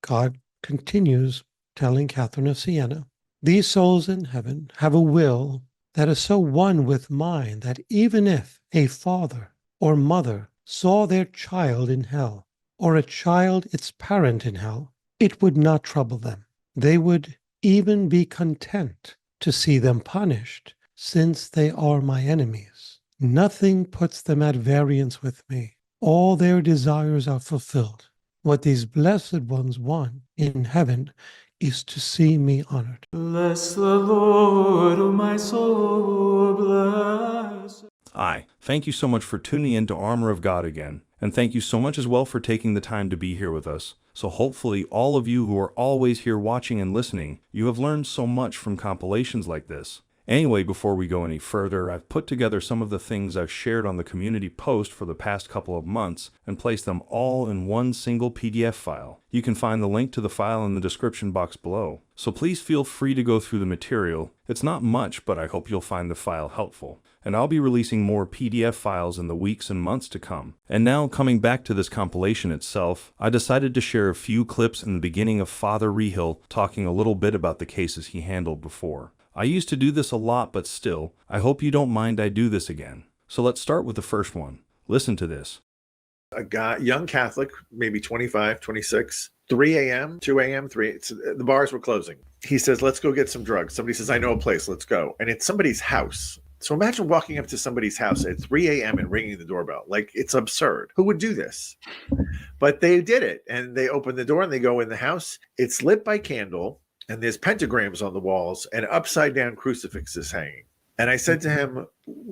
God continues telling Catherine of Siena, these souls in heaven have a will that is so one with mine that even if a father or mother saw their child in hell, or a child its parent in hell, it would not trouble them. They would even be content to see them punished, since they are my enemies. Nothing puts them at variance with me. All their desires are fulfilled. What these blessed ones want in heaven is to see me honored. Bless the Lord, O my soul, bless. Hi, thank you so much for tuning in to Armor of God again, and thank you so much as well for taking the time to be here with us. So hopefully all of you who are always here watching and listening, you have learned so much from compilations like this. Anyway, before we go any further, I've put together some of the things I've shared on the community post for the past couple of months and placed them all in one single PDF file. You can find the link to the file in the description box below. So please feel free to go through the material. It's not much, but I hope you'll find the file helpful. And I'll be releasing more PDF files in the weeks and months to come. And now, coming back to this compilation itself, I decided to share a few clips in the beginning of Father Reehil talking a little bit about the cases he handled before. I used to do this a lot, but still, I hope you don't mind I do this again. So let's start with the first one. Listen to this. A guy, young Catholic, maybe 25, 26, 3 a.m., 2 a.m., 3, the bars were closing. He says, let's go get some drugs. Somebody says, I know a place, let's go. And it's somebody's house. So imagine walking up to somebody's house at 3 a.m. and ringing the doorbell. Like, it's absurd. Who would do this? But they did it. And they open the door and they go in the house. It's lit by candle. And there's pentagrams on the walls and upside down crucifixes hanging. And I said to him,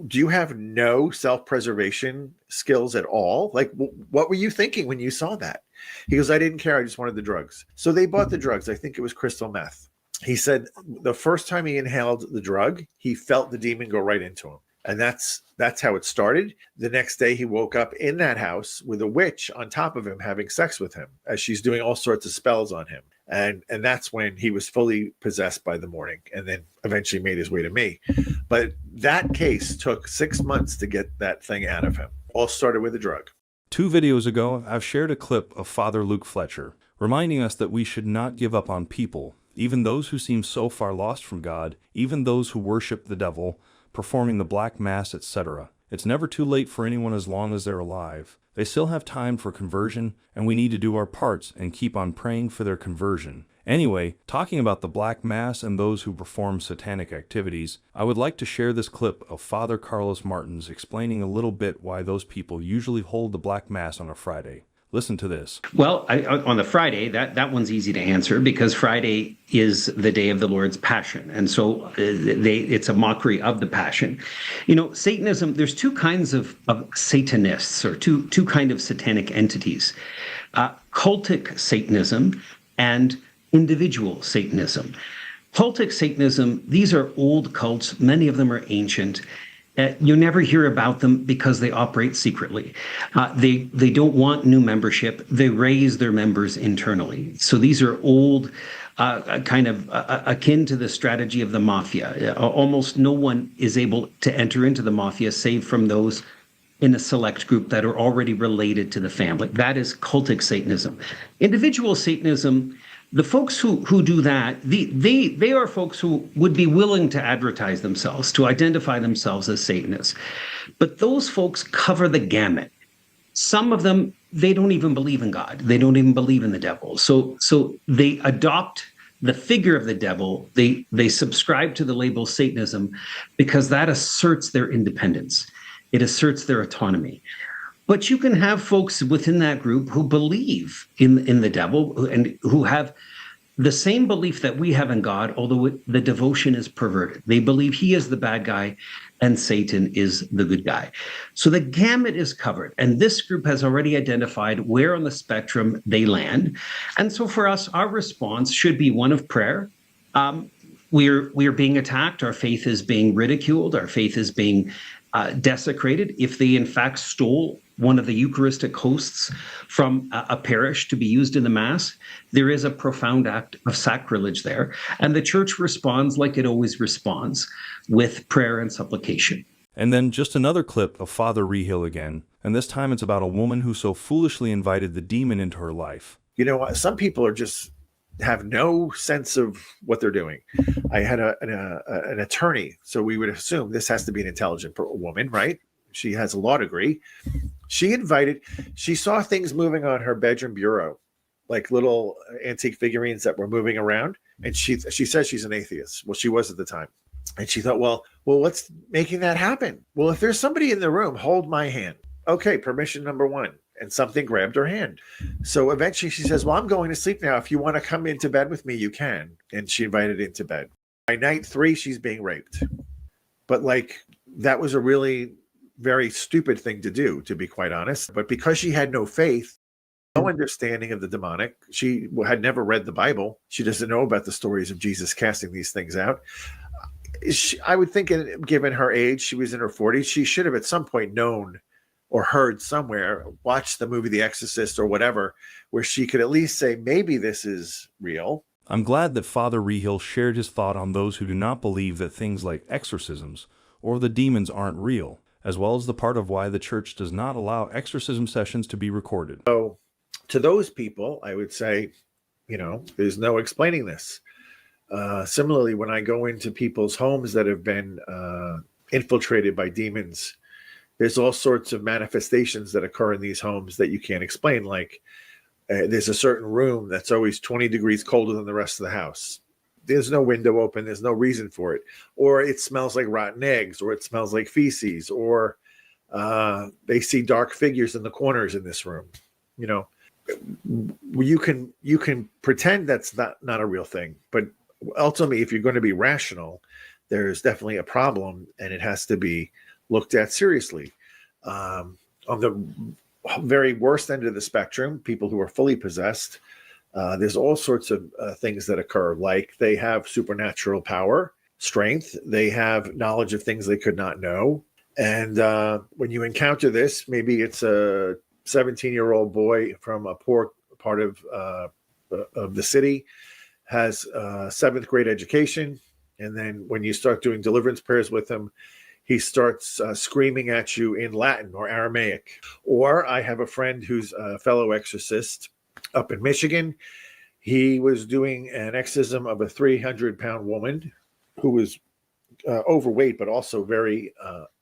do you have no self-preservation skills at all? Like, what were you thinking when you saw that? He goes, I didn't care. I just wanted the drugs. So they bought the drugs. I think it was crystal meth. He said the first time he inhaled the drug, he felt the demon go right into him. And that's how it started. The next day, he woke up in that house with a witch on top of him having sex with him as she's doing all sorts of spells on him. And that's when he was fully possessed by the morning and then eventually made his way to me. But that case took 6 months to get that thing out of him. All started with a drug. 2 videos ago, I've shared a clip of Father Luke Fletcher, reminding us that we should not give up on people, even those who seem so far lost from God, even those who worship the devil, performing the Black Mass, etc. It's never too late for anyone as long as they're alive. They still have time for conversion, and we need to do our parts and keep on praying for their conversion. Anyway, talking about the Black Mass and those who perform satanic activities, I would like to share this clip of Father Carlos Martins explaining a little bit why those people usually hold the Black Mass on a Friday. Listen to this. Well, on the Friday, that one's easy to answer because Friday is the day of the Lord's Passion. And so it's a mockery of the Passion. You know, Satanism, there's 2 kinds of Satanists or two kind of satanic entities. Cultic Satanism and individual Satanism. Cultic Satanism, these are old cults. Many of them are ancient. You never hear about them because they operate secretly. They don't want new membership. They raise their members internally. So these are old, kind of akin to the strategy of the mafia. Almost no one is able to enter into the mafia save from those in a select group that are already related to the family. That is cultic Satanism. Individual Satanism, the folks who do that, they are folks who would be willing to advertise themselves, to identify themselves as Satanists. But those folks cover the gamut. Some of them, they don't even believe in God. They don't even believe in the devil. So they adopt the figure of the devil. They subscribe to the label Satanism because that asserts their independence. It asserts their autonomy. But you can have folks within that group who believe in the devil and who have the same belief that we have in God, although the devotion is perverted. They believe he is the bad guy and Satan is the good guy. So the gamut is covered. And this group has already identified where on the spectrum they land. And so for us, our response should be one of prayer. We are being attacked. Our faith is being ridiculed. Our faith is being desecrated. If they in fact stole one of the Eucharistic hosts from a parish to be used in the Mass, there is a profound act of sacrilege there. And the Church responds like it always responds, with prayer and supplication. And then just another clip of Father Reehil again, and this time it's about a woman who so foolishly invited the demon into her life. You know, some people are just have no sense of what they're doing. I had an attorney, so we would assume this has to be an intelligent woman, right? She has a law degree. She saw things moving on her bedroom bureau, like little antique figurines that were moving around. And she says she's an atheist. Well, she was at the time. And she thought, well, what's making that happen? Well, if there's somebody in the room, hold my hand. Okay, permission number one. And something grabbed her hand. So eventually she says, well, I'm going to sleep now. If you want to come into bed with me, you can. And she invited into bed. By night 3, she's being raped. But like, that was a really very stupid thing to do, to be quite honest. But because she had no faith, no understanding of the demonic, she had never read the Bible. She doesn't know about the stories of Jesus casting these things out. I would think, given her age, she was in her 40s, she should have at some point known or heard somewhere, watched the movie The Exorcist or whatever, where she could at least say, maybe this is real. I'm glad that Father Reehil shared his thought on those who do not believe that things like exorcisms or the demons aren't real, as well as the part of why the church does not allow exorcism sessions to be recorded. So to those people, I would say, you know, there's no explaining this. Similarly, when I go into people's homes that have been infiltrated by demons, there's all sorts of manifestations that occur in these homes that you can't explain. Like there's a certain room that's always 20 degrees colder than the rest of the house. There's no window open. There's no reason for it. Or it smells like rotten eggs, or it smells like feces, or they see dark figures in the corners in this room. You know, you can pretend that's not a real thing, but ultimately, if you're going to be rational, there's definitely a problem, and it has to be looked at seriously. On the very worst end of the spectrum, people who are fully possessed, there's all sorts of things that occur, like they have supernatural power, strength, they have knowledge of things they could not know. And when you encounter this, maybe it's a 17-year-old boy from a poor part of the city, has a 7th grade education. And then when you start doing deliverance prayers with him, he starts screaming at you in Latin or Aramaic. Or I have a friend who's a fellow exorcist up in Michigan. He was doing an exorcism of a 300-pound woman who was overweight, but also very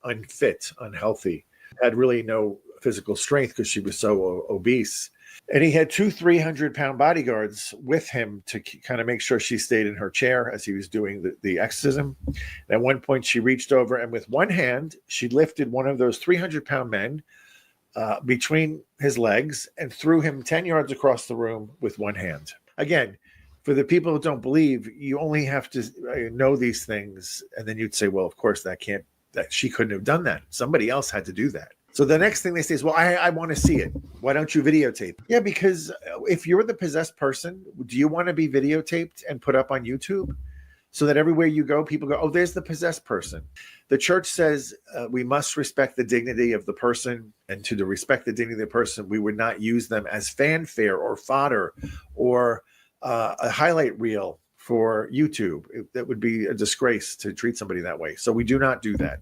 unfit, unhealthy, had really no physical strength because she was so obese. And he had 2 300-pound bodyguards with him to kind of make sure she stayed in her chair as he was doing the exorcism. And at one point, she reached over and with one hand, she lifted one of those 300-pound men between his legs and threw him 10 yards across the room with one hand. Again, for the people who don't believe, you only have to know these things. And then you'd say, well, of course, that she couldn't have done that. Somebody else had to do that. So the next thing they say is, well, I want to see it. Why don't you videotape? Yeah, because if you're the possessed person, do you want to be videotaped and put up on YouTube so that everywhere you go, people go, oh, there's the possessed person. The church says we must respect the dignity of the person, and to respect the dignity of the person, we would not use them as fanfare or fodder or a highlight reel for YouTube. That would be a disgrace to treat somebody that way. So we do not do that.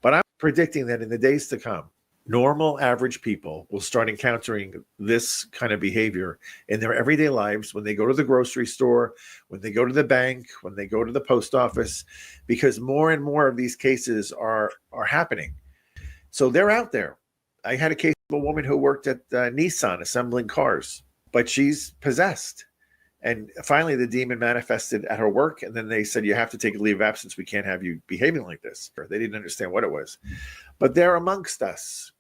But I'm predicting that in the days to come, normal, average people will start encountering this kind of behavior in their everyday lives when they go to the grocery store, when they go to the bank, when they go to the post office, because more and more of these cases are happening. So they're out there. I had a case of a woman who worked at Nissan assembling cars, but she's possessed. And finally, the demon manifested at her work. And then they said, you have to take a leave of absence. We can't have you behaving like this. They didn't understand what it was. But they're amongst us.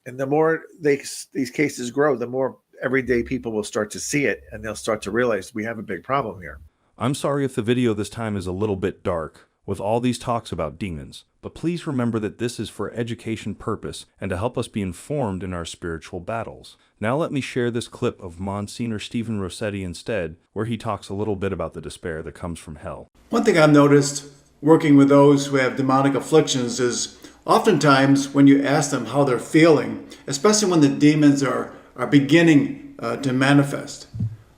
And the more these cases grow, the more everyday people will start to see it. And they'll start to realize we have a big problem here. I'm sorry if the video this time is a little bit dark with all these talks about demons, but please remember that this is for education purpose and to help us be informed in our spiritual battles. Now let me share this clip of Msgr. Stephen Rossetti instead, where he talks a little bit about the despair that comes from hell. One thing I've noticed working with those who have demonic afflictions is oftentimes when you ask them how they're feeling, especially when the demons are beginning to manifest,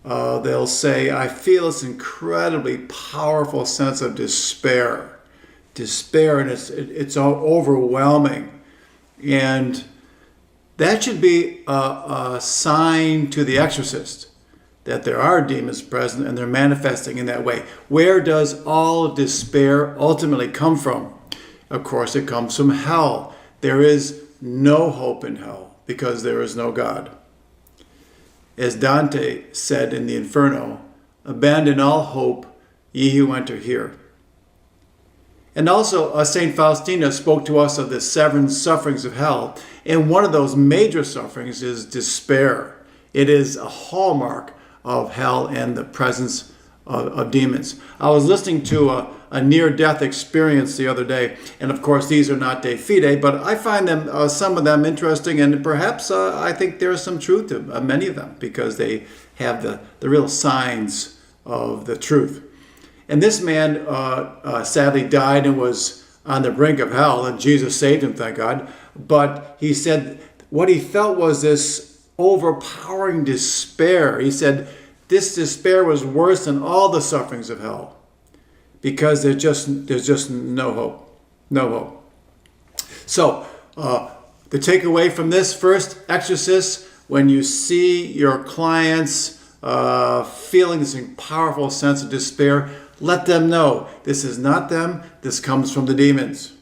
they'll say, I feel this incredibly powerful sense of despair, and it's overwhelming. And that should be a sign to the exorcist that there are demons present and they're manifesting in that way. Where does all despair ultimately come from? Of course, it comes from hell. There is no hope in hell because there is no God. As Dante said in the Inferno, abandon all hope, ye who enter here. And also, St. Faustina spoke to us of the seven sufferings of hell. And one of those major sufferings is despair. It is a hallmark of hell and the presence of demons. I was listening to a near-death experience the other day. And of course, these are not de fide, but I find them some of them interesting. And perhaps I think there's some truth to many of them because they have the real signs of the truth. And this man sadly died and was on the brink of hell, and Jesus saved him, thank God. But he said what he felt was this overpowering despair. He said this despair was worse than all the sufferings of hell because there's just no hope, no hope. So the takeaway from this first, Exorcists, when you see your clients feeling this powerful sense of despair, let them know this is not them, this comes from the demons.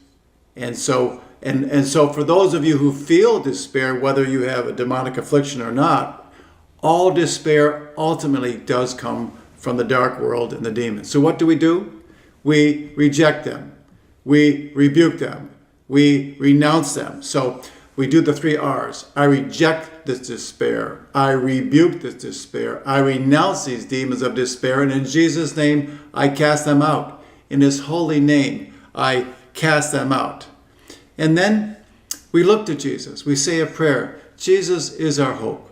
And so for those of you who feel despair, whether you have a demonic affliction or not, all despair ultimately does come from the dark world and the demons. So what do? We reject them. We rebuke them. We renounce them. So we do the 3 R's. I reject this despair. I rebuke this despair. I renounce these demons of despair. And in Jesus' name, I cast them out. In his holy name, I cast them out. And then we look to Jesus. We say a prayer. Jesus is our hope.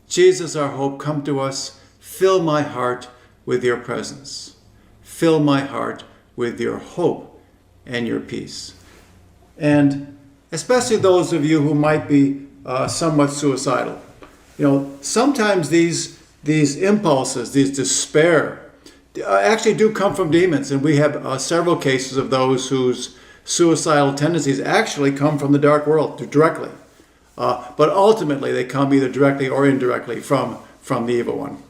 Jesus, our hope, come to us. Fill my heart with your presence. Fill my heart with your hope and your peace. And especially those of you who might be somewhat suicidal. Sometimes these impulses, these despair, actually do come from demons. And we have several cases of those whose suicidal tendencies actually come from the dark world directly. But ultimately, they come either directly or indirectly from the evil one.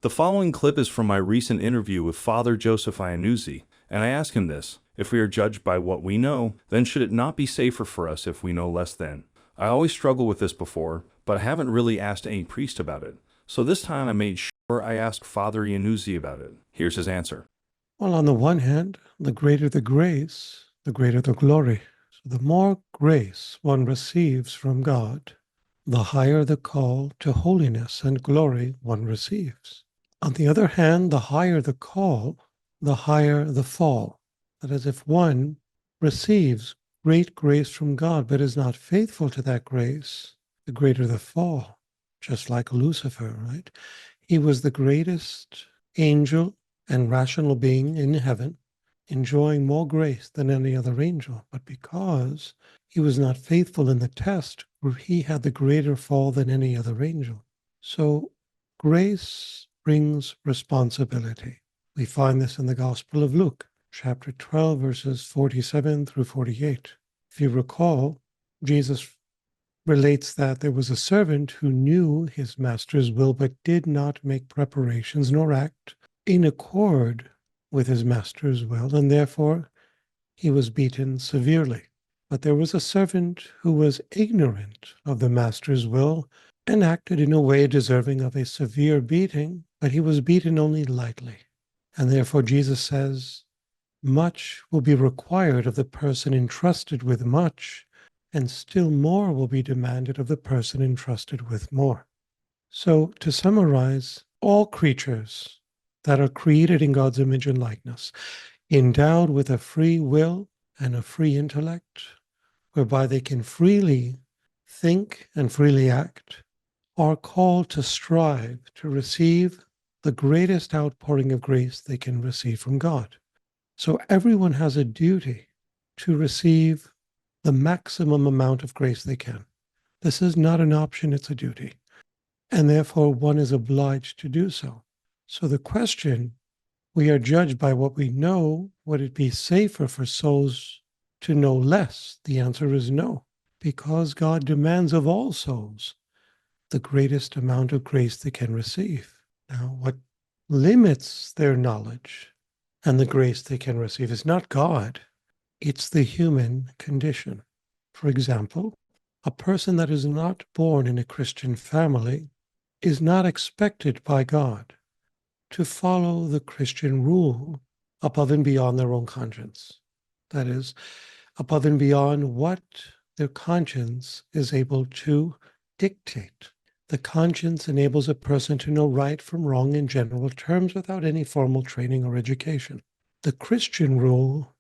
The following clip is from my recent interview with Father Joseph Iannuzzi, and I asked him this: if we are judged by what we know, then should it not be safer for us if we know less than? I always struggle with this before, but I haven't really asked any priest about it. So this time I made sure I asked Father Iannuzzi about it. Here's his answer. Well, on the one hand, the greater the grace, the greater the glory. So the more grace one receives from God, the higher the call to holiness and glory one receives. On the other hand, the higher the call, the higher the fall. That is, if one receives great grace from God but is not faithful to that grace, the greater the fall. Just like Lucifer, right? He was the greatest angel and rational being in heaven, enjoying more grace than any other angel. But because he was not faithful in the test, he had the greater fall than any other angel. So grace brings responsibility. We find this in the Gospel of Luke, chapter 12, verses 47 through 48. If you recall, Jesus relates that there was a servant who knew his master's will but did not make preparations nor act in accord with his master's will, and therefore he was beaten severely. But there was a servant who was ignorant of the master's will and acted in a way deserving of a severe beating, but he was beaten only lightly. And therefore Jesus says, much will be required of the person entrusted with much, and still more will be demanded of the person entrusted with more. So, to summarize, all creatures that are created in God's image and likeness, endowed with a free will and a free intellect, whereby they can freely think and freely act, are called to strive to receive the greatest outpouring of grace they can receive from God. So everyone has a duty to receive the maximum amount of grace they can. This is not an option, it's a duty. And therefore one is obliged to do so. So the question, we are judged by what we know, would it be safer for souls to know less? The answer is no, because God demands of all souls the greatest amount of grace they can receive. Now, what limits their knowledge and the grace they can receive is not God, it's the human condition. For example, a person that is not born in a Christian family is not expected by God to follow the Christian rule above and beyond their own conscience. That is, above and beyond what their conscience is able to dictate. The conscience enables a person to know right from wrong in general terms without any formal training or education. The Christian rule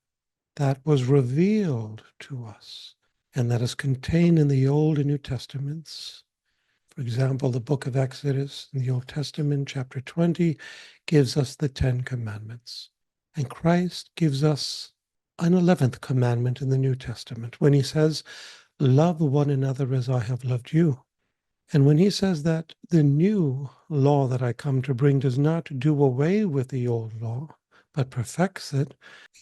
that was revealed to us and that is contained in the Old and New Testaments. For example, the book of Exodus in the Old Testament, chapter 20, gives us the 10 commandments. And Christ gives us an 11th commandment in the New Testament when he says, love one another as I have loved you. And when he says that the new law that I come to bring does not do away with the old law, but perfects it,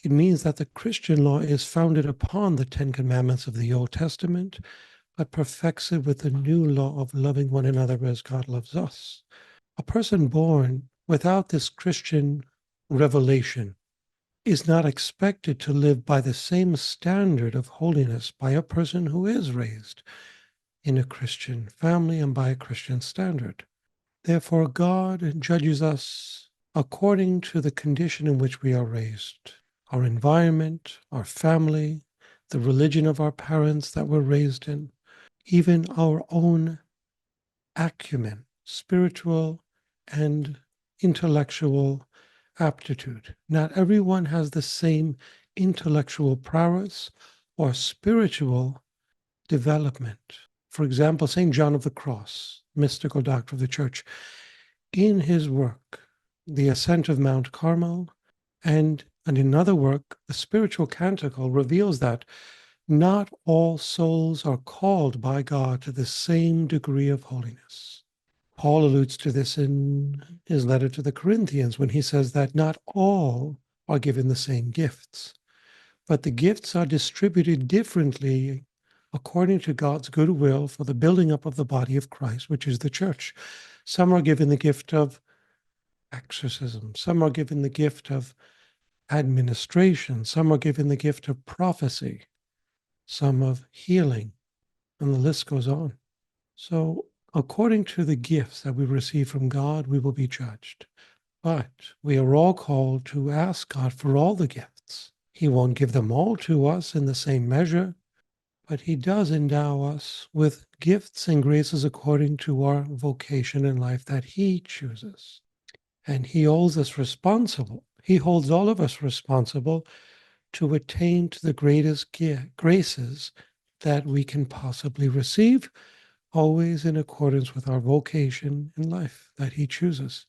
it means that the Christian law is founded upon the 10 commandments of the Old Testament, but perfects it with the new law of loving one another as God loves us. A person born without this Christian revelation is not expected to live by the same standard of holiness by a person who is raised in a Christian family and by a Christian standard. Therefore, God judges us according to the condition in which we are raised, our environment, our family, the religion of our parents that we're raised in, even our own acumen, spiritual and intellectual aptitude. Not everyone has the same intellectual prowess or spiritual development. For example, St. John of the Cross, mystical doctor of the Church, in his work, The Ascent of Mount Carmel, and in another work, The Spiritual Canticle, reveals that not all souls are called by God to the same degree of holiness. Paul alludes to this in his letter to the Corinthians when he says that not all are given the same gifts, but the gifts are distributed differently according to God's good will for the building up of the body of Christ, which is the church. Some are given the gift of exorcism. Some are given the gift of administration. Some are given the gift of prophecy. Some of healing, and the list goes on. So according to the gifts that we receive from God, we will be judged. But we are all called to ask God for all the gifts. He won't give them all to us in the same measure, but he does endow us with gifts and graces according to our vocation in life that he chooses. And he holds us responsible. He holds all of us responsible to attain to the greatest graces that we can possibly receive, always in accordance with our vocation in life that he chooses.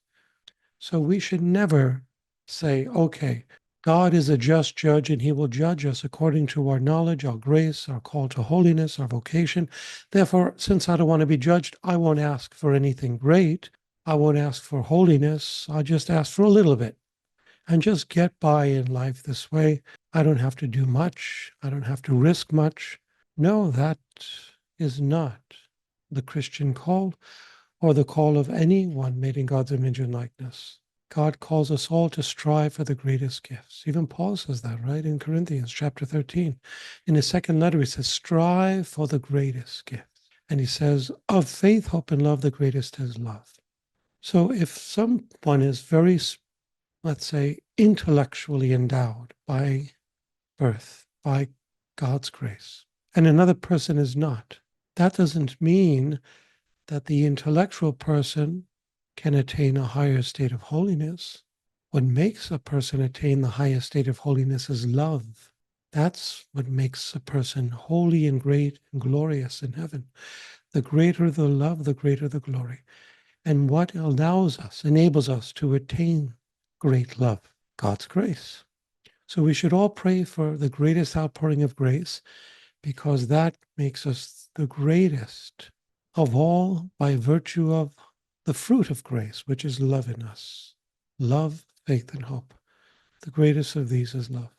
So we should never say, okay, God is a just judge and he will judge us according to our knowledge, our grace, our call to holiness, our vocation. Therefore, since I don't want to be judged, I won't ask for anything great. I won't ask for holiness. I'll just ask for a little bit and just get by in life this way. I don't have to do much. I don't have to risk much. No, that is not the Christian call or the call of anyone made in God's image and likeness. God calls us all to strive for the greatest gifts. Even Paul says that, right? In Corinthians chapter 13. In his second letter, he says, strive for the greatest gifts. And he says, of faith, hope, and love, the greatest is love. So if someone is very, let's say, intellectually endowed by birth, by God's grace, and another person is not, that doesn't mean that the intellectual person can attain a higher state of holiness. What makes a person attain the highest state of holiness is love. That's what makes a person holy and great and glorious in heaven. The greater the love, the greater the glory. And what allows us, enables us to attain great love? God's grace. So we should all pray for the greatest outpouring of grace, because that makes us the greatest of all by virtue of the fruit of grace, which is love in us. Love, faith, and hope. The greatest of these is love.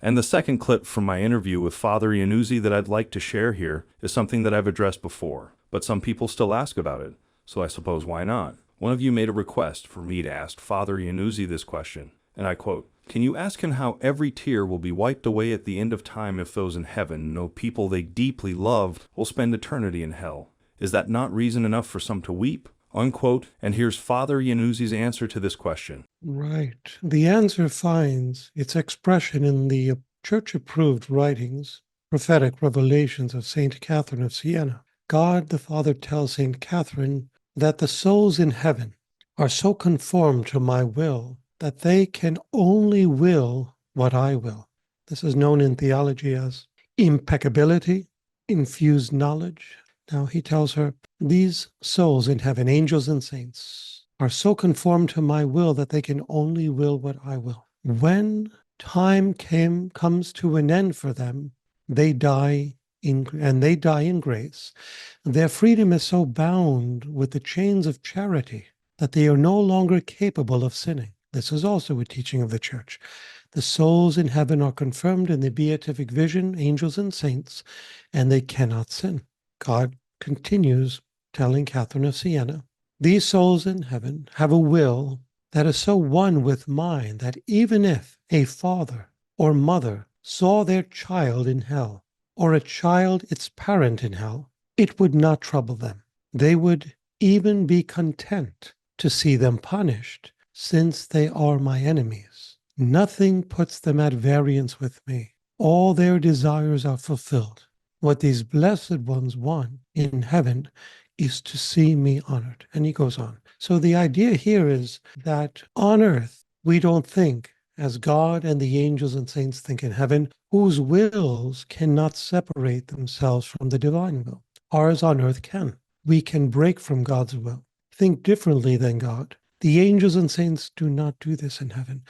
And the second clip from my interview with Father Iannuzzi that I'd like to share here is something that I've addressed before, but some people still ask about it, so I suppose why not? One of you made a request for me to ask Father Iannuzzi this question, and I quote, "Can you ask him how every tear will be wiped away at the end of time if those in heaven know people they deeply loved will spend eternity in hell? Is that not reason enough for some to weep?" Unquote. And here's Father Iannuzzi's answer to this question. Right. The answer finds its expression in the church-approved writings, prophetic revelations of Saint Catherine of Siena. God the Father tells Saint Catherine that the souls in heaven are so conformed to my will that they can only will what I will. This is known in theology as impeccability, infused knowledge. Now he tells her, these souls in heaven, angels and saints, are so conformed to my will that they can only will what I will. When time comes to an end for them, they die in grace. Their freedom is so bound with the chains of charity that they are no longer capable of sinning. This is also a teaching of the Church. The souls in heaven are confirmed in the beatific vision, angels and saints, and they cannot sin. God continues telling Catherine of Siena, these souls in heaven have a will that is so one with mine that even if a father or mother saw their child in hell, or a child its parent in hell, it would not trouble them. They would even be content to see them punished, since they are my enemies. Nothing puts them at variance with me. All their desires are fulfilled. What these blessed ones want in heaven is to see me honored. And he goes on. So the idea here is that on earth, we don't think as God and the angels and saints think in heaven, whose wills cannot separate themselves from the divine will. Ours on earth can. We can break from God's will, think differently than God. The angels and saints do not do this in heaven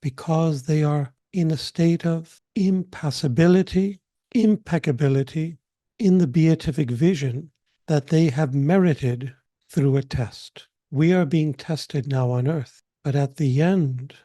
because they are in a state of impassibility, impeccability in the beatific vision that they have merited through a test. We are being tested now on earth, but at the end,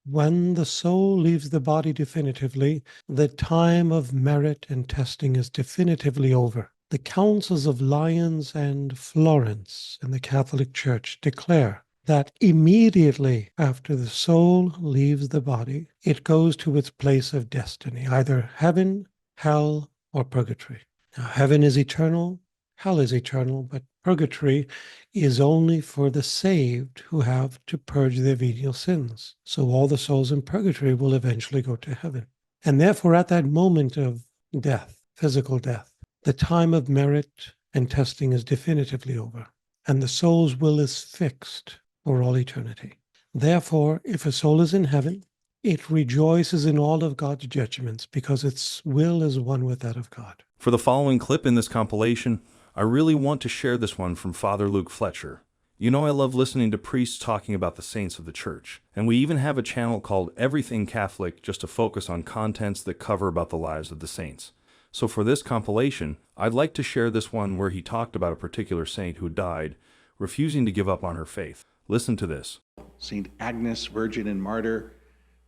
when the soul leaves the body definitively, the time of merit and testing is definitively over. The councils of Lyons and Florence in the Catholic Church declare that immediately after the soul leaves the body, it goes to its place of destiny, either heaven, hell, or purgatory. Now, heaven is eternal, hell is eternal, but purgatory is only for the saved who have to purge their venial sins. So all the souls in purgatory will eventually go to heaven. And therefore, at that moment of death, physical death, the time of merit and testing is definitively over, and the soul's will is fixed for all eternity. Therefore, if a soul is in heaven, it rejoices in all of God's judgments because its will is one with that of God. For the following clip in this compilation, I really want to share this one from Father Luke Fletcher. You know I love listening to priests talking about the saints of the Church, and we even have a channel called Everything Catholic just to focus on contents that cover about the lives of the saints. So for this compilation, I'd like to share this one where he talked about a particular saint who died, refusing to give up on her faith. Listen to this. St. Agnes, Virgin and Martyr.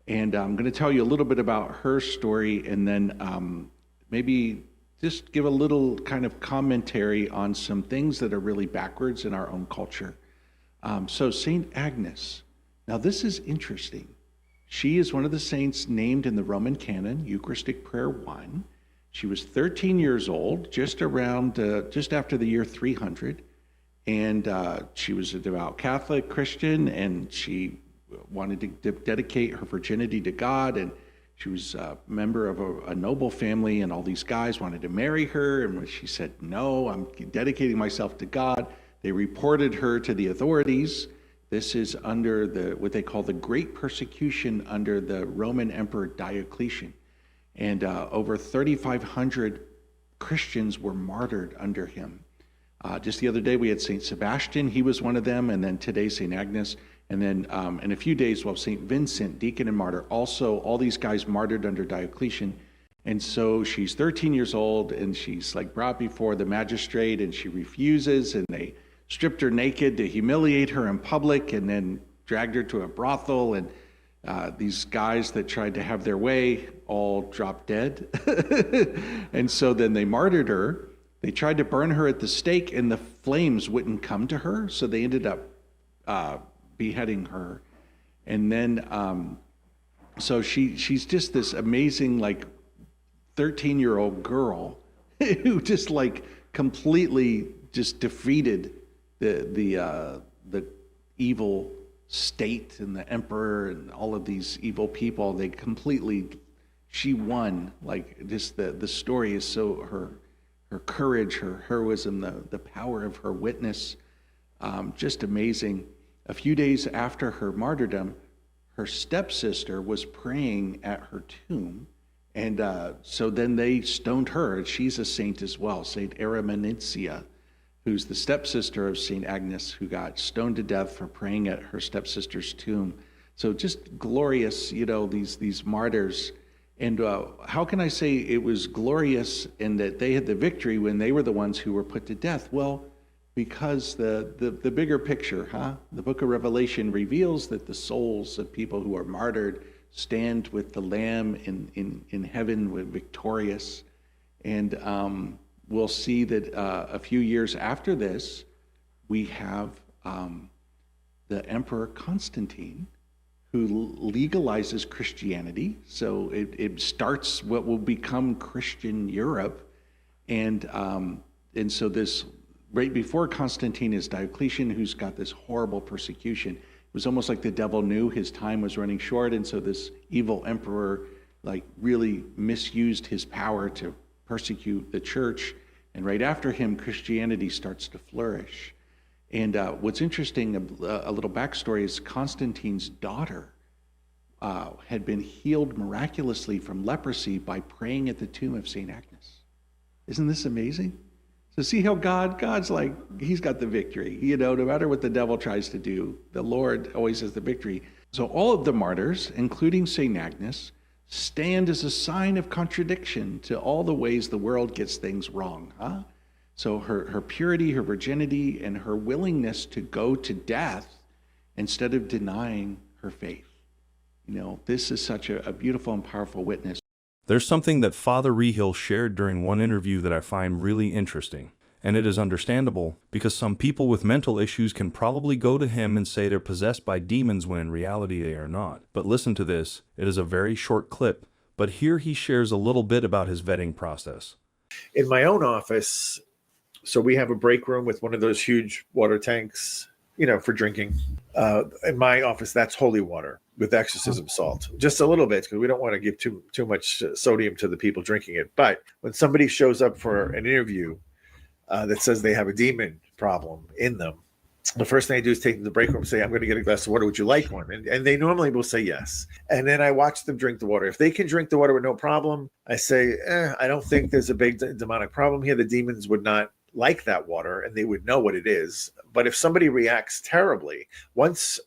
And I'm going to tell you a little bit about her story and then maybe just give a little kind of commentary on some things that are really backwards in our own culture. So St. Agnes, now this is interesting. She is one of the saints named in the Roman canon, Eucharistic Prayer 1. She was 13 years old, just after the year 300. And she was a devout Catholic Christian, and she wanted to dedicate her virginity to God. And she was a member of a noble family, and all these guys wanted to marry her. And when she said, no, I'm dedicating myself to God, they reported her to the authorities. This is under what they call the Great Persecution under the Roman Emperor Diocletian. And over 3,500 Christians were martyred under him. Just the other day, we had St. Sebastian. He was one of them. And then today, St. Agnes. And then in a few days, we'll have St. Vincent, deacon and martyr. Also, all these guys martyred under Diocletian. And so she's 13 years old, and she's like brought before the magistrate, and she refuses. And they stripped her naked to humiliate her in public, and then dragged her to a brothel. And these guys that tried to have their way all dropped dead. And so then they martyred her. They tried to burn her at the stake, and the flames wouldn't come to her, so they ended up beheading her. And then, so she's just this amazing, like, 13-year-old girl who just like completely just defeated the evil state and the emperor and all of these evil people. She won. Like, just the story is so, her courage, her heroism, the power of her witness, just amazing. A few days after her martyrdom, her stepsister was praying at her tomb, and so then they stoned her. She's a saint as well, Saint Araminia, who's the stepsister of Saint Agnes, who got stoned to death for praying at her stepsister's tomb. So just glorious, these martyrs. And how can I say it was glorious in that they had the victory when they were the ones who were put to death? Well, because the bigger picture, the book of Revelation reveals that the souls of people who are martyred stand with the Lamb in heaven, with victorious. And we'll see that a few years after this, we have the Emperor Constantine, who legalizes Christianity. So it starts what will become Christian Europe. And so this, right before Constantine is Diocletian, who's got this horrible persecution. It was almost like the devil knew his time was running short, and so this evil emperor like really misused his power to persecute the church. And right after him, Christianity starts to flourish. And what's interesting, a little backstory, is Constantine's daughter had been healed miraculously from leprosy by praying at the tomb of St. Agnes. Isn't this amazing? So see how God's like, he's got the victory. No matter what the devil tries to do, the Lord always has the victory. So all of the martyrs, including St. Agnes, stand as a sign of contradiction to all the ways the world gets things wrong. So her purity, her virginity, and her willingness to go to death instead of denying her faith. This is such a beautiful and powerful witness. There's something that Father Reehil shared during one interview that I find really interesting. And it is understandable, because some people with mental issues can probably go to him and say they're possessed by demons when in reality they are not. But listen to this. It is a very short clip, but here he shares a little bit about his vetting process. In my own office, so we have a break room with one of those huge water tanks, for drinking. In my office, that's holy water with exorcism salt, just a little bit, because we don't want to give too much sodium to the people drinking it. But when somebody shows up for an interview that says they have a demon problem in them, the first thing I do is take them to the break room and say, I'm going to get a glass of water. Would you like one? And they normally will say yes. And then I watch them drink the water. If they can drink the water with no problem, I say, I don't think there's a big demonic problem here. The demons would not like that water, and they would know what it is. But if somebody reacts terribly, once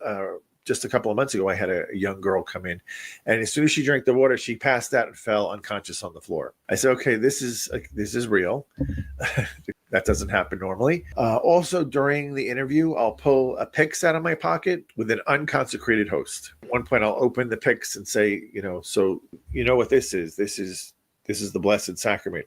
just a couple of months ago, I had a young girl come in, and as soon as she drank the water, she passed out and fell unconscious on the floor. I said, okay, this is real. That doesn't happen normally. Also, during the interview, I'll pull a pyx out of my pocket with an unconsecrated host. At one point, I'll open the pyx and say, so you know what this is? This is the Blessed Sacrament.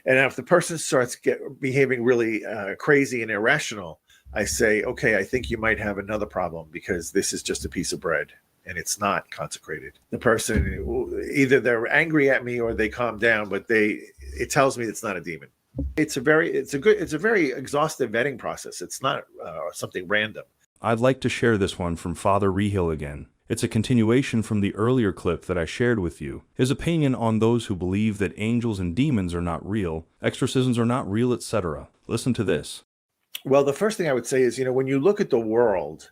And if the person starts behaving really crazy and irrational, I say, okay, I think you might have another problem, because this is just a piece of bread and it's not consecrated. The person, either they're angry at me or they calm down, but it tells me it's not a demon. It's a very exhaustive vetting process. It's not something random. I'd like to share this one from Father Reehil again. It's a continuation from the earlier clip that I shared with you. His opinion on those who believe that angels and demons are not real, exorcisms are not real, etc. Listen to this. Well, the first thing I would say is, when you look at the world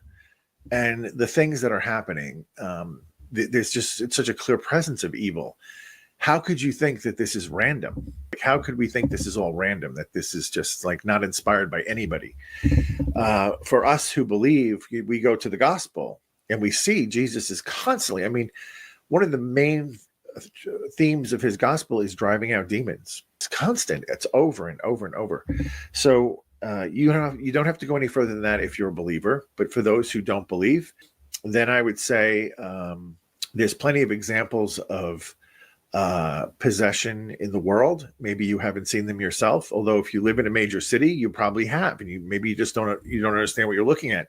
and the things that are happening, it's such a clear presence of evil. How could you think that this is random? How could we think this is all random, that this is just like not inspired by anybody? For us who believe, we go to the gospel and we see Jesus is constantly, one of the main themes of his gospel is driving out demons. It's constant. It's over and over and over. So you don't have to go any further than that if you're a believer. But for those who don't believe, then I would say there's plenty of examples of possession in the world. Maybe you haven't seen them yourself, although if you live in a major city, you probably have, and maybe you just don't understand what you're looking at.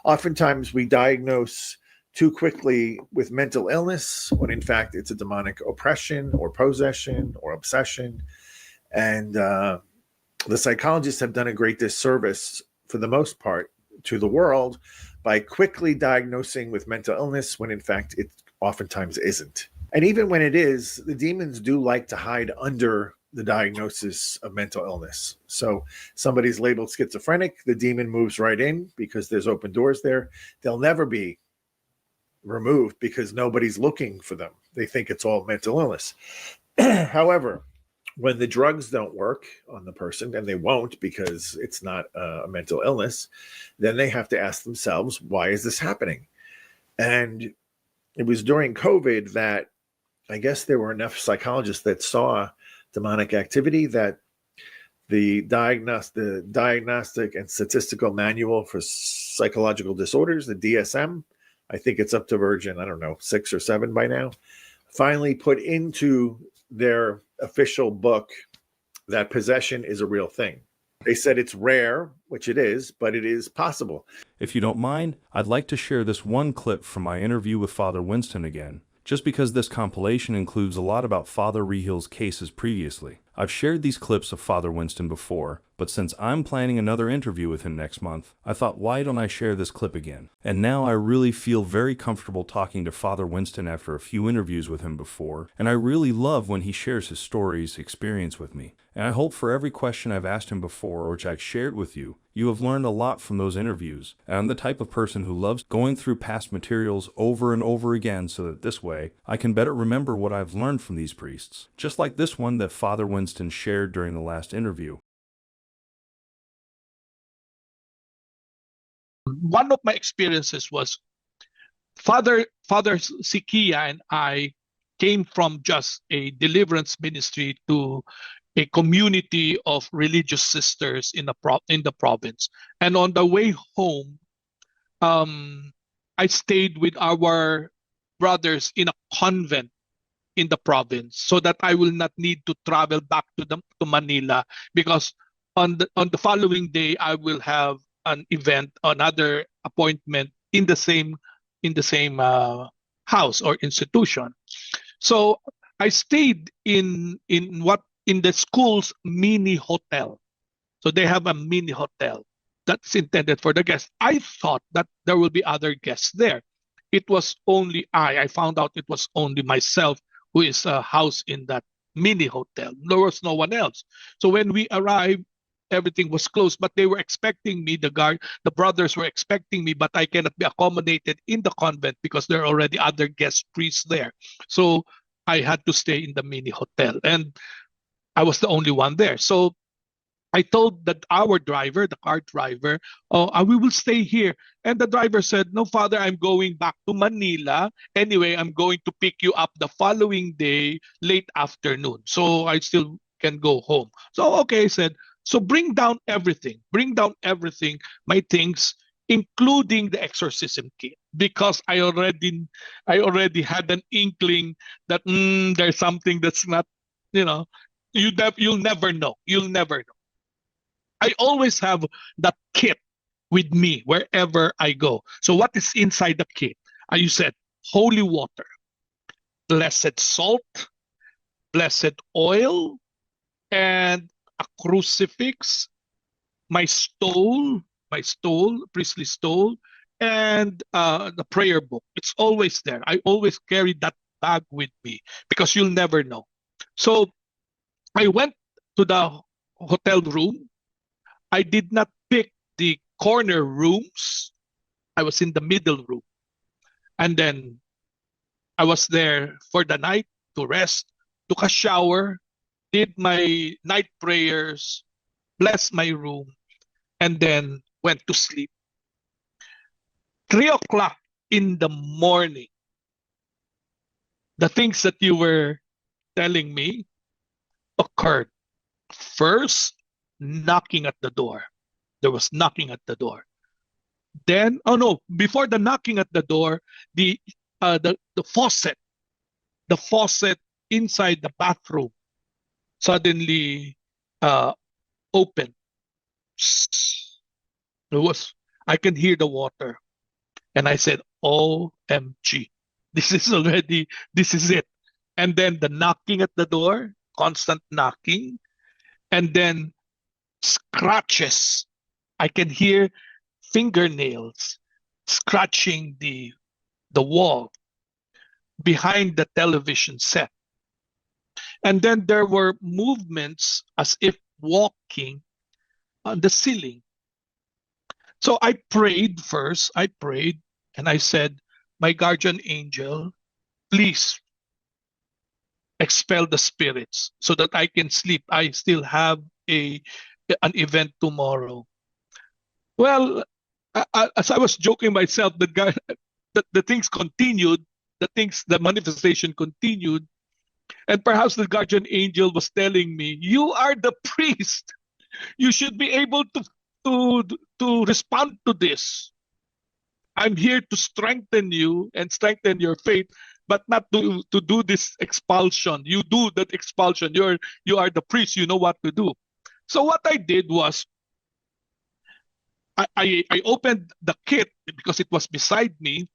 Oftentimes we diagnose too quickly with mental illness when in fact it's a demonic oppression or possession or obsession. And the psychologists have done a great disservice for the most part to the world by quickly diagnosing with mental illness when in fact it oftentimes isn't. And even when it is, the demons do like to hide under the diagnosis of mental illness. So somebody's labeled schizophrenic, the demon moves right in because there's open doors there. They'll never be removed because nobody's looking for them. They think it's all mental illness. However, when the drugs don't work on the person, and they won't because it's not a mental illness, then they have to ask themselves, why is this happening? And it was during COVID that I guess there were enough psychologists that saw demonic activity that the Diagnostic and Statistical Manual for Psychological Disorders, the DSM, I think it's up to version, I don't know, 6 or 7 by now, finally put into their official book that possession is a real thing. They said it's rare, which it is, but it is possible. If you don't mind, I'd like to share this one clip from my interview with Father Winston again, just because this compilation includes a lot about Father Reehil's cases previously. I've shared these clips of Father Winston before, but since I'm planning another interview with him next month, I thought, why don't I share this clip again? And now I really feel very comfortable talking to Father Winston after a few interviews with him before, and I really love when he shares his stories, experience with me. And I hope for every question I've asked him before or which I've shared with you, you have learned a lot from those interviews. And I'm the type of person who loves going through past materials over and over again so that this way I can better remember what I've learned from these priests, just like this one that Father Winston shared during the last interview. One of my experiences was Father Sikia and I came from just a deliverance ministry to a community of religious sisters in the province. And on the way home, I stayed with our brothers in a convent in the province so that I will not need to travel back to Manila, because on the following day I will have an event, another appointment in the same house or institution. So I stayed in the school's mini hotel. So they have a mini hotel that's intended for the guests. I thought that there will be other guests there. It was only I found out it was only myself who is housed in that mini hotel. There was no one else. So when we arrived, everything was closed, but they were expecting me. The brothers were expecting me, but I cannot be accommodated in the convent because there are already other guest priests there. So I had to stay in the mini hotel, and I was the only one there. So I told our driver, the car driver, we will stay here. And the driver said, no, Father, I'm going back to Manila. Anyway, I'm going to pick you up the following day, late afternoon. So I still can go home. So, okay, I said, so bring down everything, my things, including the exorcism kit, because I already had an inkling that there's something that's not, you'll never know. I always have that kit with me wherever I go. So what is inside the kit? You said holy water, blessed salt, blessed oil, and a crucifix, my stole, priestly stole, and the prayer book. It's always there. I always carry that bag with me because you'll never know. So I went to the hotel room. I did not pick the corner rooms. I was in the middle room. And then I was there for the night to rest, took a shower, did my night prayers, blessed my room, and then went to sleep. 3 o'clock in the morning, the things that you were telling me occurred. First, knocking at the door. There was knocking at the door. Then, before the knocking at the door, the faucet inside the bathroom suddenly opened. I can hear the water. And I said, OMG, this is it. And then the knocking at the door, constant knocking, and then scratches. I can hear fingernails scratching the wall behind the television set. And then there were movements as if walking on the ceiling. So I prayed first. I prayed and I said, my guardian angel, please expel the spirits so that I can sleep. I still have an event tomorrow. Well, as I was joking myself, the things continued. The manifestation continued. And perhaps the guardian angel was telling me, you are the priest. You should be able to respond to this. I'm here to strengthen you and strengthen your faith, but not to do this expulsion. You do that expulsion. You are the priest. You know what to do. So what I did was I opened the kit because it was beside me,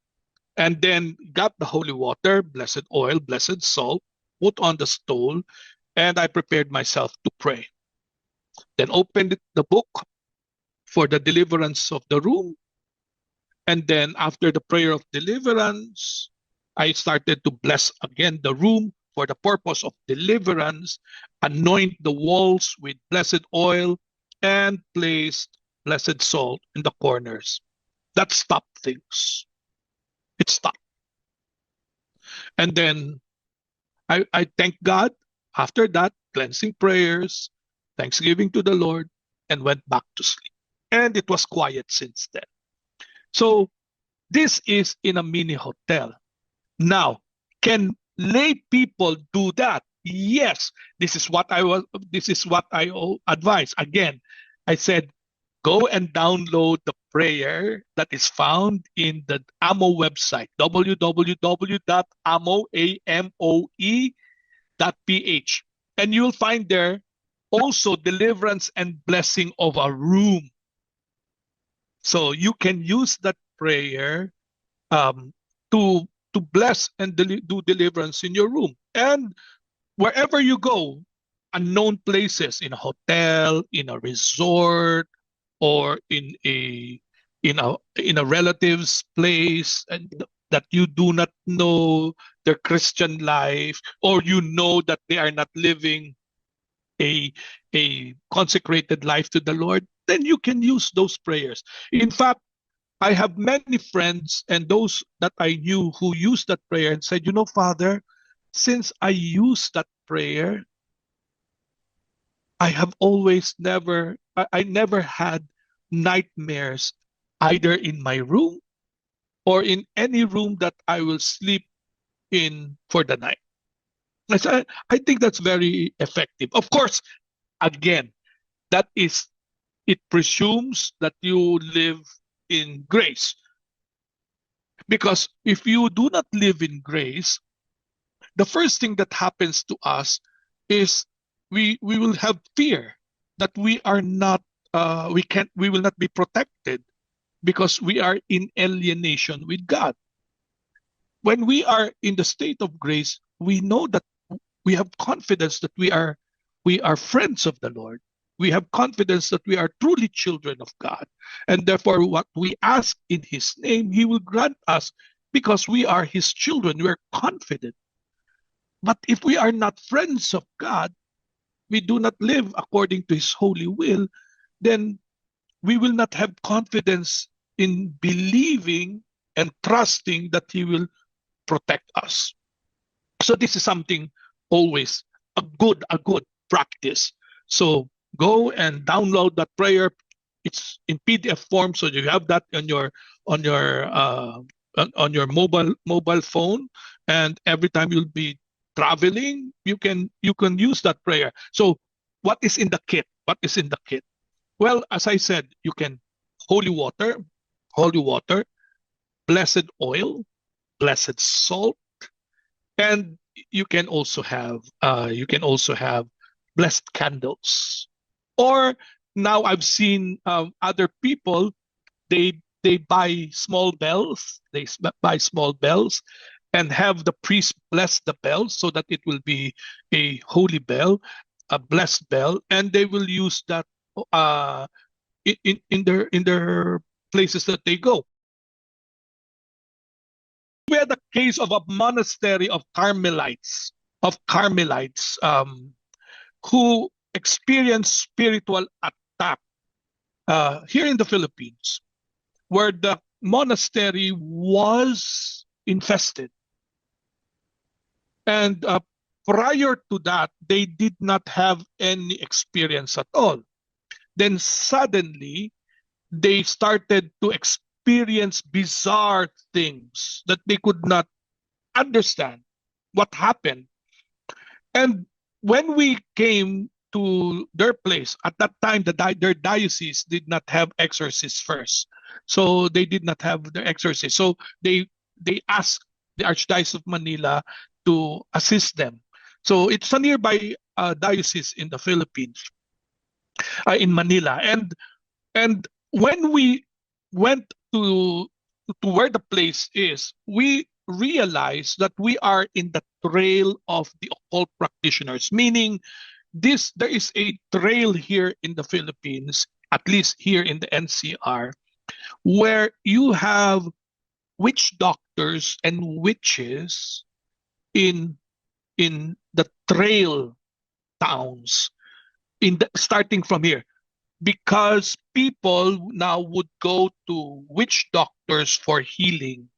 and then got the holy water, blessed oil, blessed salt, put on the stole, and I prepared myself to pray. Then opened the book for the deliverance of the room. And then after the prayer of deliverance, I started to bless again the room for the purpose of deliverance, anoint the walls with blessed oil, and placed blessed salt in the corners. That stopped things. It stopped. And then I thank God. After that, cleansing prayers, thanksgiving to the Lord, and went back to sleep. And it was quiet since then. So this is in a mini hotel. Now, can lay people do that? Yes. This is what I advise. Again, I said, go and download the prayer that is found in the AMO website, www.amoe.ph. And you'll find there also deliverance and blessing of a room. So you can use that prayer to bless and do deliverance in your room. And wherever you go, unknown places, in a hotel, in a resort, or in a relative's place, and that you do not know their Christian life, or you know that they are not living a consecrated life to the Lord, then you can use those prayers. In fact, I have many friends and those that I knew who used that prayer and said, Father, since I used that prayer, I never had nightmares either in my room or in any room that I will sleep in for the night. I think that's very effective. Of course, again, it presumes that you live in grace. Because if you do not live in grace, the first thing that happens to us is we will have fear that we are not we will not be protected because we are in alienation with God. When we are in the state of grace, we know that we have confidence that we are friends of the Lord. We have confidence that we are truly children of God. And therefore, what we ask in His name, He will grant us because we are His children. We are confident. But if we are not friends of God, we do not live according to His holy will, then we will not have confidence in believing and trusting that He will protect us. So this is something always a good practice. So go and download that prayer. It's in PDF form, so you have that on your mobile phone, and every time you'll be traveling, you can use that prayer. So what is in the kit? What is in the kit? Well, as I said, you can holy water, blessed oil, blessed salt, and you can also have blessed candles. Or now I've seen other people, they buy small bells, buy small bells and have the priest bless the bell so that it will be a holy bell, a blessed bell, and they will use that in their places that they go. We had a case of a monastery of Carmelites who experienced spiritual attack here in the Philippines, where the monastery was infested. And prior to that, they did not have any experience at all. Then suddenly, they started to experience bizarre things that they could not understand what happened. And when we came to their place, at that time, their diocese did not have exorcists first. So they did not have their exorcist. So they asked the Archdiocese of Manila to assist them. So it's a nearby diocese in the Philippines, in Manila. And when we went to where the place is, we realized that we are in the trail of the occult practitioners, meaning there is a trail here in the Philippines, at least here in the NCR, where you have witch doctors and witches in the trail towns, starting from here, because people now would go to witch doctors for healing,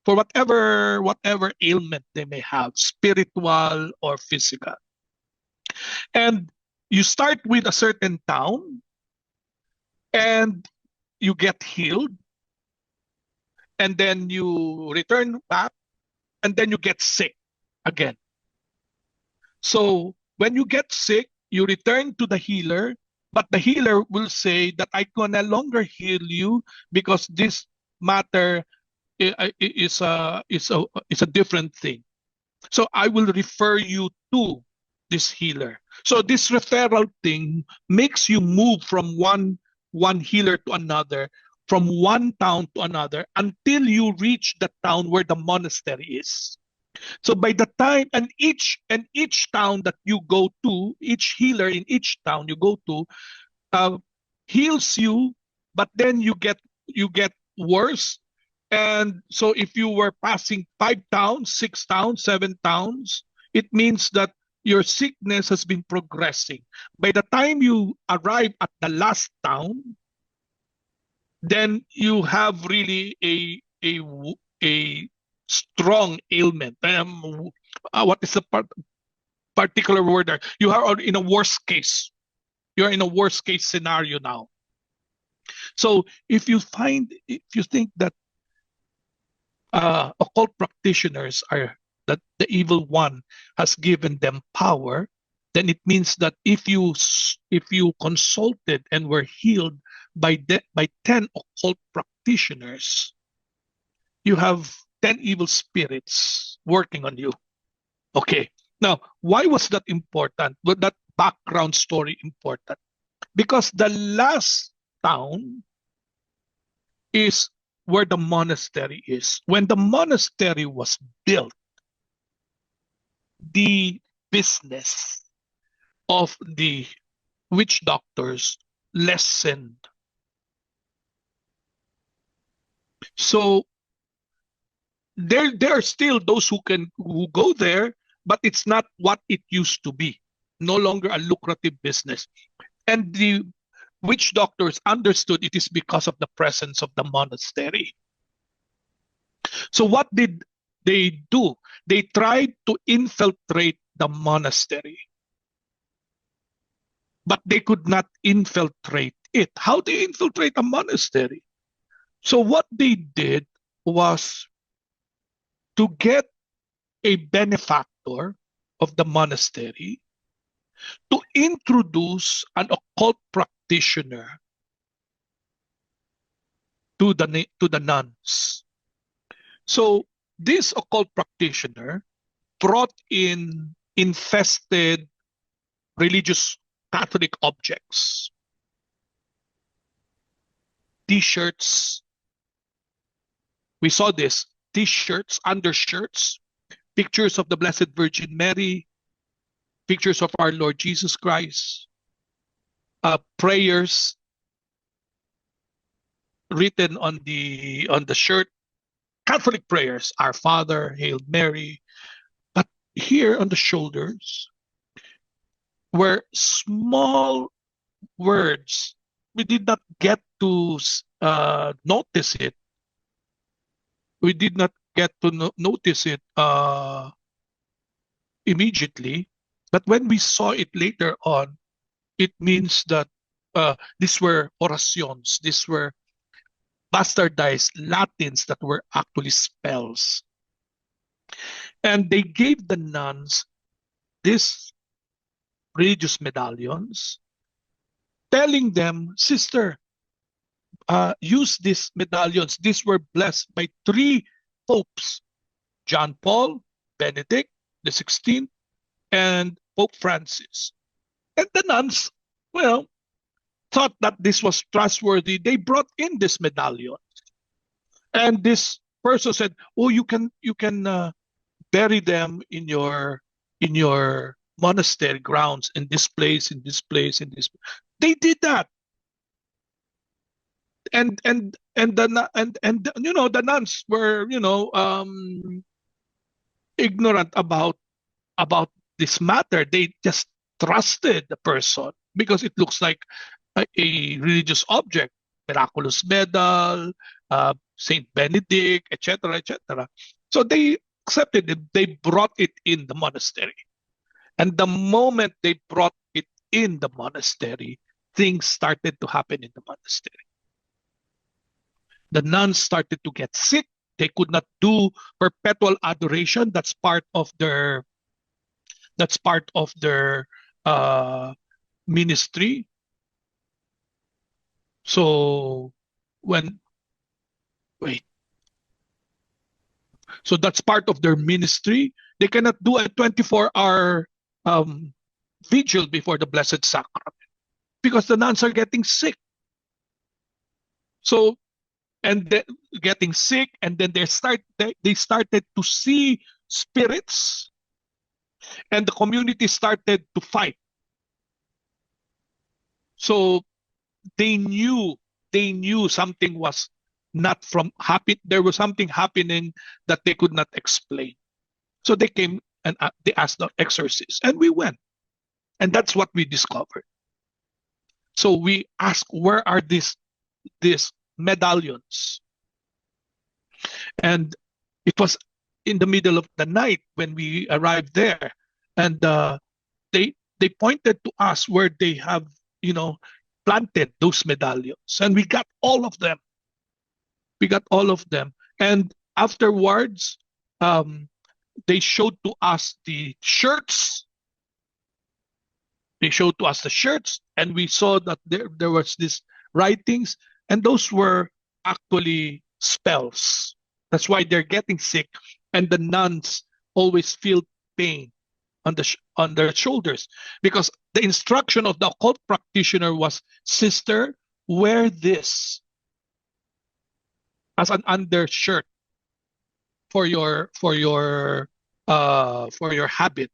for whatever ailment they may have, spiritual or physical. And you start with a certain town and you get healed, and then you return back, and then you get sick again. So when you get sick, you return to the healer, but the healer will say that I can no longer heal you because this matter is a different thing. So I will refer you to this healer. So this referral thing makes you move from one healer to another, from one town to another, until you reach the town where the monastery is. So by the time, and each town that you go to, each healer in each town you go to heals you, but then you get worse. And so if you were passing 5 towns, 6 towns, 7 towns, it means that your sickness has been progressing. By the time you arrive at the last town, then you have really a strong ailment. What is the particular word there? You are in a worst case. You're in a worst case scenario now. So if you think that occult practitioners are, that the evil one has given them power, then it means that if you consulted and were healed by 10 occult practitioners, you have 10 evil spirits working on you. Okay. Now, why was that important? Was that background story important? Because the last town is where the monastery is. When the monastery was built, the business of the witch doctors lessened. So there are still those who go there, but it's not what it used to be. No longer a lucrative business. And the witch doctors understood it is because of the presence of the monastery. So what did they do? They tried to infiltrate the monastery, but they could not infiltrate it. How do you infiltrate a monastery? So what they did was to get a benefactor of the monastery to introduce an occult practitioner to the nuns. So this occult practitioner brought in infested religious Catholic objects, T-shirts. We saw this, T-shirts, undershirts, pictures of the Blessed Virgin Mary, pictures of our Lord Jesus Christ, prayers written on the shirt, Catholic prayers, Our Father, Hail Mary. But here on the shoulders were small words. We did not get to notice it. We did not get to notice it immediately. But when we saw it later on, it means that these were orations. These were bastardized Latins that were actually spells. And they gave the nuns these religious medallions, telling them, sister, use these medallions. These were blessed by 3 popes, John Paul, Benedict the 16th, and Pope Francis. And the nuns, well, thought that this was trustworthy. They brought in this medallion. And this person said, oh, you can bury them in your monastery grounds, in this place, in this place, in this. They did that. And the nuns were ignorant about this matter. They just trusted the person because it looks like a religious object, miraculous medal, Saint Benedict, etc., etc. So they accepted it. They brought it in the monastery, and the moment they brought it in the monastery, things started to happen in the monastery. The nuns started to get sick. They could not do perpetual adoration. That's part of their ministry. So so that's part of their ministry. They cannot do a 24-hour vigil before the Blessed Sacrament because the nuns are getting sick. So, and getting sick, and then they started to see spirits, and the community started to fight. So they knew something was not from happy. There was something happening that they could not explain. So they came and they asked the exorcist, and we went, and that's what we discovered. So we asked, where are these medallions? And it was in the middle of the night when we arrived there, and they pointed to us where they have planted those medallions, and we got all of them. And afterwards, they showed to us the shirts. And we saw that there was this writings, and those were actually spells. That's why they're getting sick, and the nuns always feel pain on their shoulders, because the instruction of the occult practitioner was, sister, wear this as an undershirt for your habit,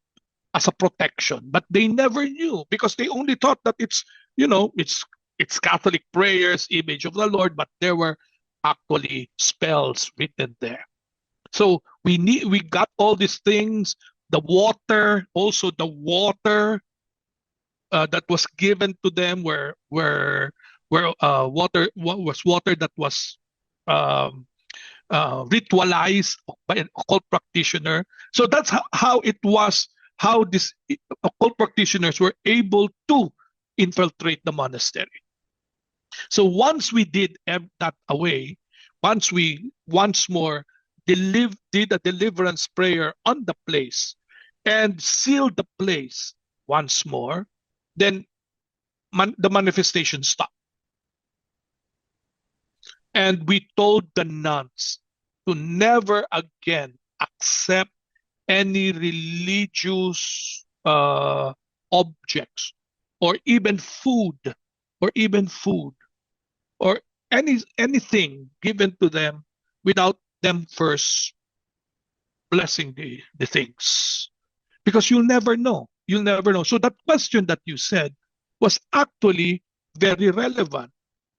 as a protection. But they never knew, because they only thought that it's Catholic prayers, image of the Lord, but there were actually spells written there. So we got all these things. The water that was given to them were water that was ritualized by an occult practitioner. So that's how it was, how these occult practitioners were able to infiltrate the monastery. So once we did that away, once we once more did a deliverance prayer on the place and sealed the place once more, then the manifestation stopped. And we told the nuns to never again accept any religious objects, or even food, or even food, or anything given to them without them first blessing the things. Because you'll never know. You'll never know. So that question that you said was actually very relevant,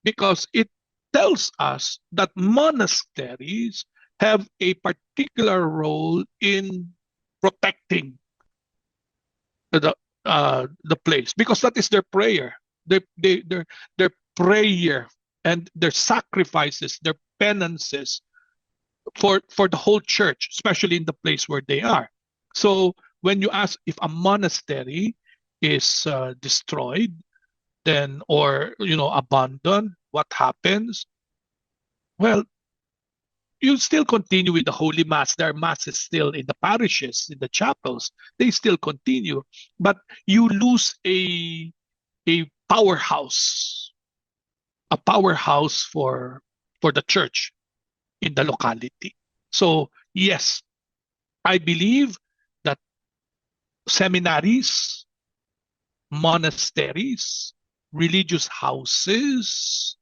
because it tells us that monasteries have a particular role in protecting the place, because that is their prayer, their prayer and their sacrifices, their penances for the whole church, especially in the place where they are. So when you ask if a monastery is destroyed, then, or abandoned, what happens? Well, you still continue with the Holy Mass. There are masses still in the parishes, in the chapels. They still continue, but you lose a powerhouse, for the church in the locality. So yes, I believe that seminaries, monasteries, religious houses,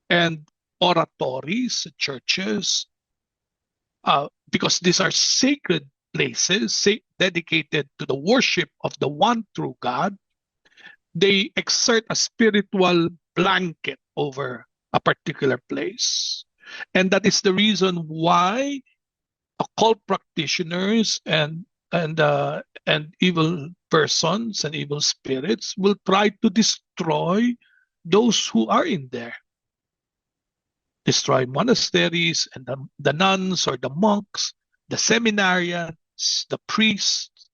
and oratories, churches, because these are sacred places dedicated to the worship of the one true God, they exert a spiritual blanket over a particular place. And that is the reason why occult practitioners and evil persons and evil spirits will try to destroy those who are in there. Destroy monasteries and the nuns or the monks, the seminarians, the priests,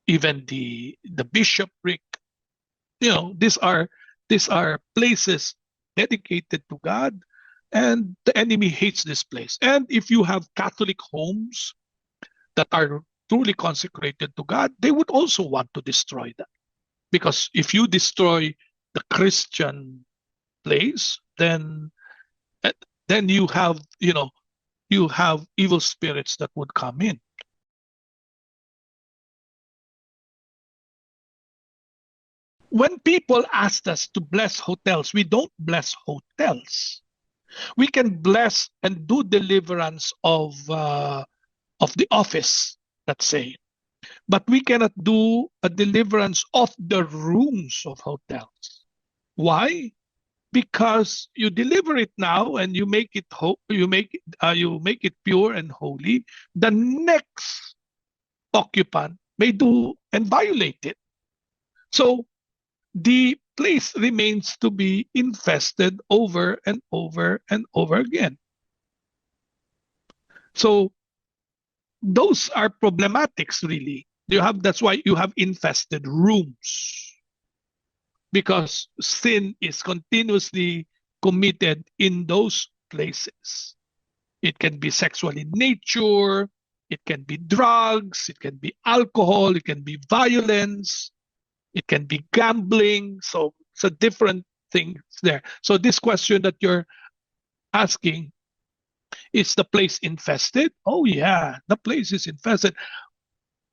even the bishopric. These are places dedicated to God, and the enemy hates this place. And if you have Catholic homes that are truly consecrated to God, they would also want to destroy that. Because if you destroy the Christian place, then you have evil spirits that would come in. When people ask us to bless hotels, we don't bless hotels. We can bless and do deliverance of the office, let's say, but we cannot do a deliverance of the rooms of hotels. Why? Because you deliver it now and you make it pure and holy. The next occupant may do and violate it. So the place remains to be infested over and over and over again. So those are problematics, really. That's why you have infested rooms, because sin is continuously committed in those places. It can be sexual in nature, it can be drugs, it can be alcohol, it can be violence, it can be gambling. So it's a different thing there. So this question that you're asking, is the place infested? Oh yeah, the place is infested.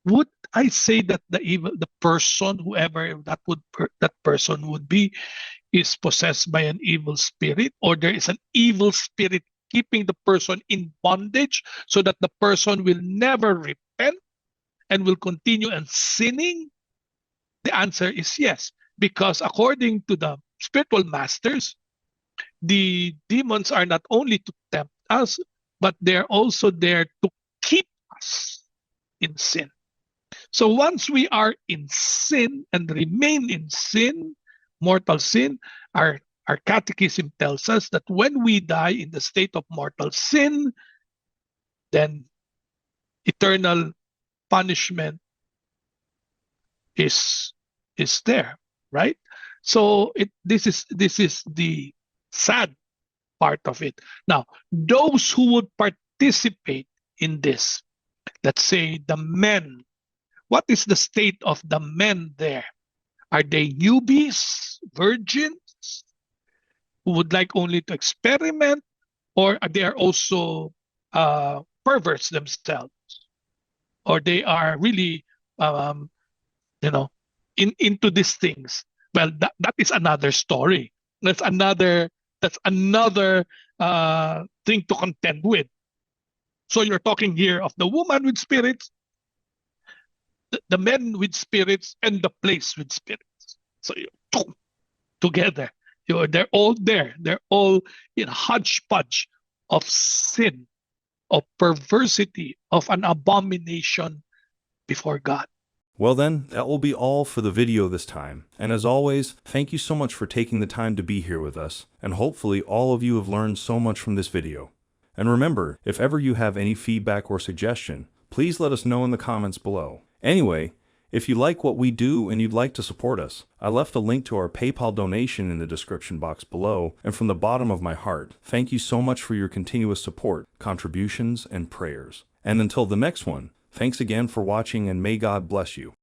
Would I say that the person, whoever that person would be, is possessed by an evil spirit, or there is an evil spirit keeping the person in bondage so that the person will never repent and will continue and sinning? The answer is yes, because according to the spiritual masters, the demons are not only to tempt us, but they're also there to keep us in sin. So once we are in sin and remain in sin, mortal sin, our catechism tells us that when we die in the state of mortal sin, then eternal punishment is there, right? So this is the sad part of it. Now, those who would participate in this, let's say the men, what is the state of the men there? Are they newbies, virgins, who would like only to experiment, or are they also perverts themselves? or they are really, um, into these things. Well, that is another story. That's another thing to contend with. So you're talking here of the woman with spirits, the men with spirits, and the place with spirits. So together, they're all there. They're all in hodgepodge of sin, of perversity, of an abomination before God. Well then, that will be all for the video this time. And as always, thank you so much for taking the time to be here with us. And hopefully all of you have learned so much from this video. And remember, if ever you have any feedback or suggestion, please let us know in the comments below. Anyway, if you like what we do and you'd like to support us, I left a link to our PayPal donation in the description box below, and from the bottom of my heart, thank you so much for your continuous support, contributions, and prayers. And until the next one, thanks again for watching, and may God bless you.